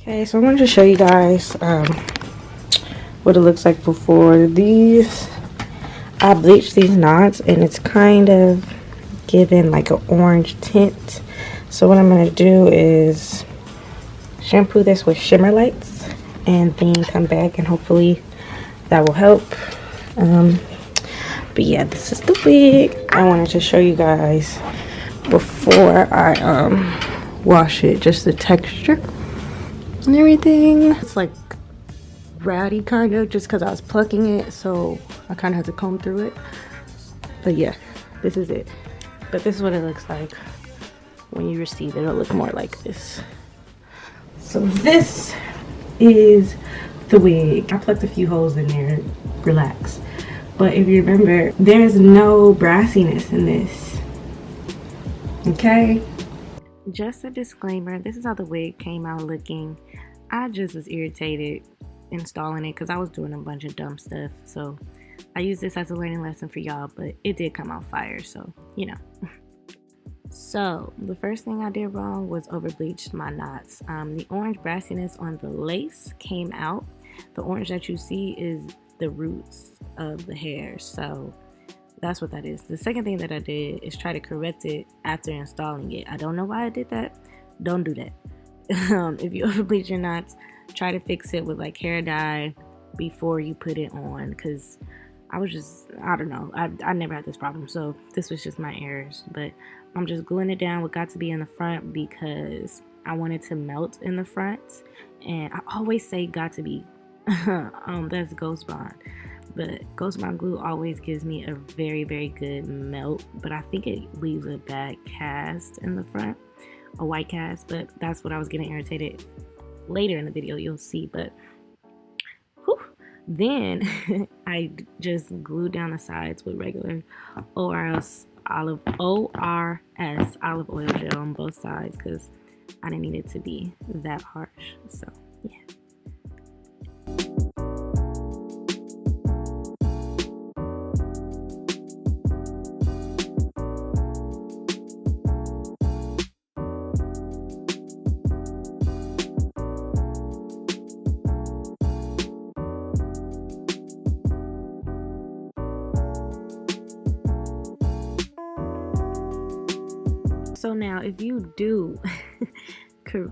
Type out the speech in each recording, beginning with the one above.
Okay, so I wanted to show you guys what it looks like before these. I bleached these knots and it's kind of giving like an orange tint. So what I'm going to do is shampoo this with shimmer lights and then come back and hopefully that will help. But yeah, this is the wig. I wanted to show you guys before I wash it, just the texture and everything. It's like ratty kind of just because I was plucking it, so I kind of had to comb through it. But yeah, this is it. But this is what it looks like when you receive it. It'll look more like this. So this is the wig. I plucked a few holes in there, relax. But if you remember, there's no brassiness in this, okay? Just a disclaimer, this is how the wig came out looking. I just was irritated installing it because I was doing a bunch of dumb stuff. So I use this as a learning lesson for y'all, but it did come out fire, so you know. So the first thing I did wrong was over bleached my knots. The orange brassiness on the lace came out. The orange that you see is the roots of the hair, so that's what that is. The second thing that I did is try to correct it after installing it. I don't know why I did that. Don't do that. If you over bleach your knots, try to fix it with like hair dye before you put it on, because I don't know, I never had this problem, so this was just my errors. But I'm just gluing it down with Got To Be in the front because I want it to melt in the front, and I always say Got To Be. That's Ghost Bond, but Ghost Bond glue always gives me a very, very good melt, but I think it leaves a bad cast in the front, a white cast. But that's what I was getting irritated. Later in the video you'll see. But whew, then I just glued down the sides with regular ORS olive oil gel on both sides because I didn't need it to be that harsh. So yeah. So now if you do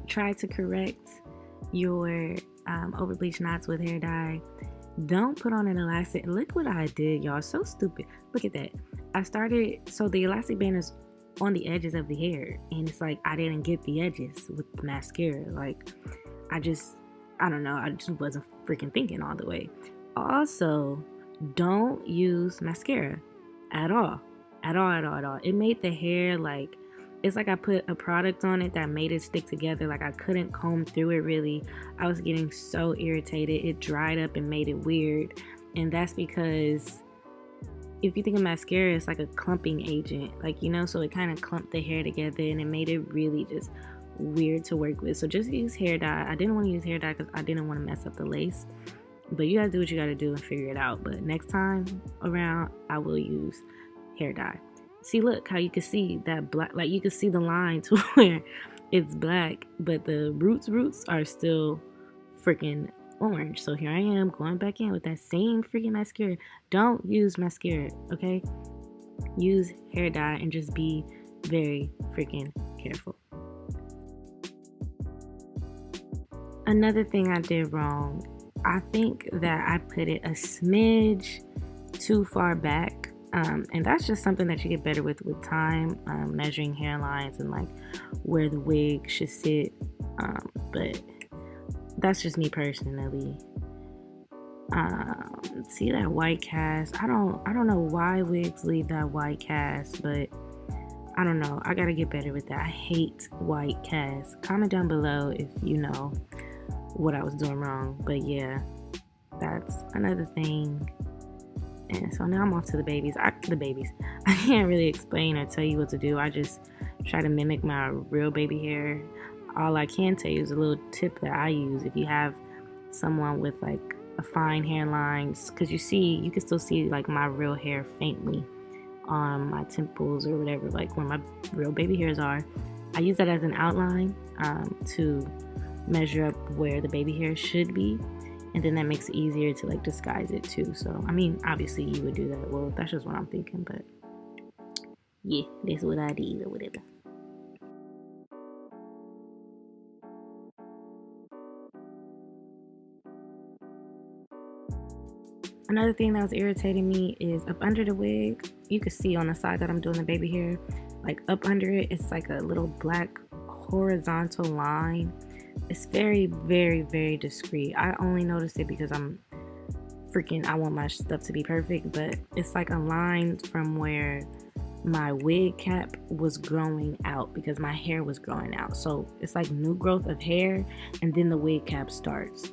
try to correct your over bleach knots with hair dye, don't put on an elastic. Look what I did, y'all. So stupid. Look at that. So the elastic band is on the edges of the hair, and it's like I didn't get the edges with the mascara. Like I don't know, I just wasn't freaking thinking all the way. Also, don't use mascara at all. It made the hair like, it's like I put a product on it that made it stick together. Like I couldn't comb through it really. I was getting so irritated. It dried up and made it weird. And that's because if you think of mascara, it's like a clumping agent. Like, you know, so it kind of clumped the hair together and it made it really just weird to work with. So just use hair dye. I didn't want to use hair dye because I didn't want to mess up the lace. But you gotta do what you gotta do and figure it out. But next time around, I will use hair dye. See, look how you can see that black, like you can see the line to where it's black, but the roots are still freaking orange. So here I am going back in with that same freaking mascara. Don't use mascara, okay? Use hair dye and just be very freaking careful. Another thing I did wrong, I think that I put it a smidge too far back. And that's just something that you get better with time, measuring hairlines and like where the wig should sit. But that's just me personally. See that white cast? I don't know why wigs leave that white cast, but I don't know. I gotta get better with that. I hate white cast. Comment down below if you know what I was doing wrong. But yeah, that's another thing. And so now I'm off to the babies. I can't really explain or tell you what to do. I just try to mimic my real baby hair. All I can tell you is a little tip that I use. If you have someone with like a fine hairline, because you can still see like my real hair faintly on my temples or whatever, like where my real baby hairs are. I use that as an outline to measure up where the baby hair should be, and then that makes it easier to like disguise it too. So I mean, obviously you would do that. Well, that's just what I'm thinking, but yeah, that's what I did or whatever. Another thing that was irritating me is up under the wig, you can see on the side that I'm doing the baby hair, like up under it, it's like a little black horizontal line. It's very, very, very discreet. I only noticed it because I want my stuff to be perfect, but it's like a line from where my wig cap was growing out because my hair was growing out. So it's like new growth of hair, and then the wig cap starts.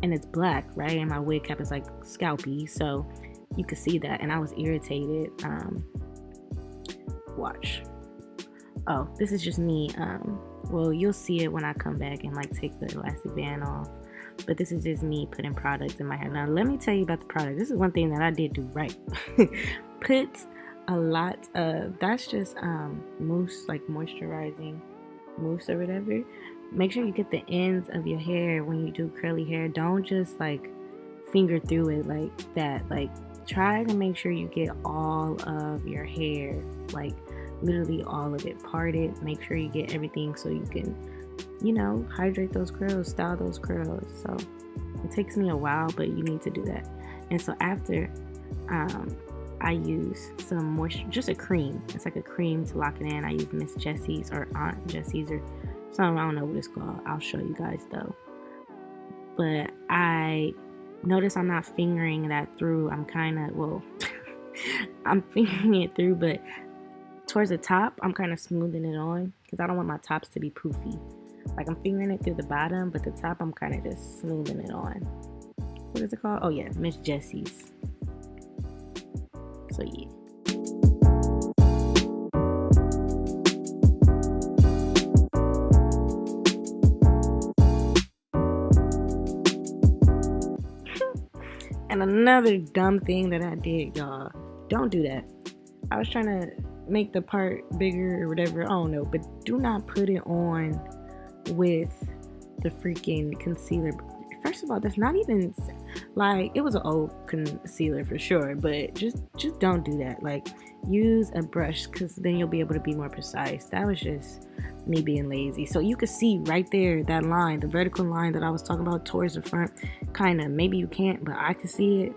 And it's black, right? And my wig cap is like scalpy, so you could see that, and I was irritated. Watch. Oh, this is just me. Well, you'll see it when I come back and like take the elastic band off. But this is just me putting product in my hair. Now, let me tell you about the product. This is one thing that I did do right. Put a lot of, that's just mousse, like moisturizing mousse or whatever. Make sure you get the ends of your hair when you do curly hair. Don't just like finger through it like that. Like, try to make sure you get all of your hair, like literally all of it parted. Make sure you get everything so you can, you know, hydrate those curls, style those curls. So it takes me a while, but you need to do that. And so after I use some moisture, just a cream. It's like a cream to lock it in. I use Miss Jessie's or Aunt Jessie's or something. I don't know what it's called. I'll show you guys though. But I notice I'm not fingering that through. I'm kind of, well, I'm fingering it through, but towards the top, I'm kind of smoothing it on because I don't want my tops to be poofy. Like, I'm fingering it through the bottom, but the top, I'm kind of just smoothing it on. What is it called? Oh yeah, Miss Jessie's. So yeah. And another dumb thing that I did, y'all, don't do that. I was trying to make the part bigger or whatever, I don't know, but do not put it on with the freaking concealer. First of all, that's not even, like, it was an old concealer for sure, but just don't do that. Like, use a brush, because then you'll be able to be more precise. That was just me being lazy. So you could see right there, that line, the vertical line that I was talking about towards the front, kind of, maybe you can't, but I could see it.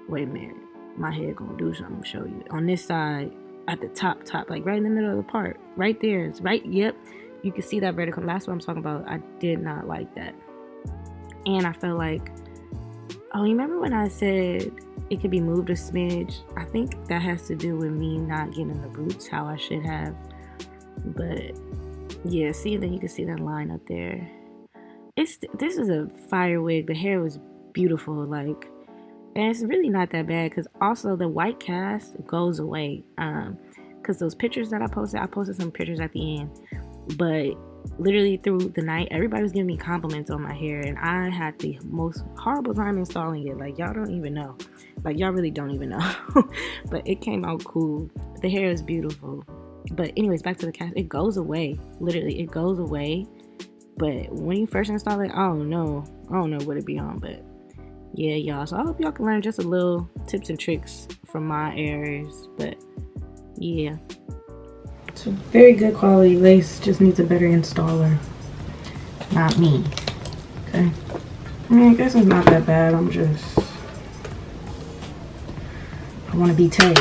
Wait a minute, my head gonna do something to show you. On this side, at the top, like right in the middle of the part, right there, it's right, yep, you can see that vertical. That's what I'm talking about. I did not like that. And I felt like, oh, you remember when I said it could be moved a smidge? I think that has to do with me not getting the roots how I should have. But yeah, see, then you can see that line up there. This is a fire wig. The hair was beautiful, like, and it's really not that bad because also the white cast goes away. Because those pictures that I posted some pictures at the end, but literally through the night, everybody was giving me compliments on my hair, and I had the most horrible time installing it. Like, y'all don't even know. Like, y'all really don't even know. But it came out cool. The hair is beautiful. But anyways, back to the cast. It goes away. Literally, it goes away. But when you first install it, I don't know what it be on. But yeah, y'all. So I hope y'all can learn just a little tips and tricks from my errors. But yeah. So very good quality lace, just needs a better installer. Not me. Okay. I mean, I guess it's not that bad. I want to be tight.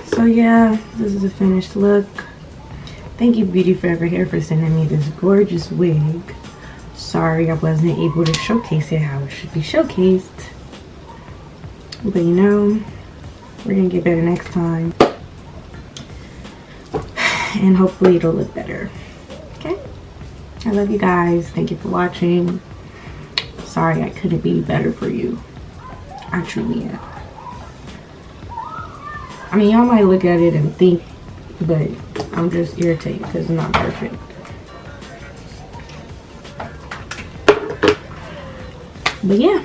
So yeah, this is a finished look. Thank you, Beauty Forever Hair, for sending me this gorgeous wig. Sorry I wasn't able to showcase it how it should be showcased. But you know, we're gonna get better next time. And hopefully it'll look better. Okay, I love you guys. Thank you for watching. Sorry I couldn't be better for you. I truly am. I mean, y'all might look at it and think, but I'm just irritated because it's not perfect. But yeah.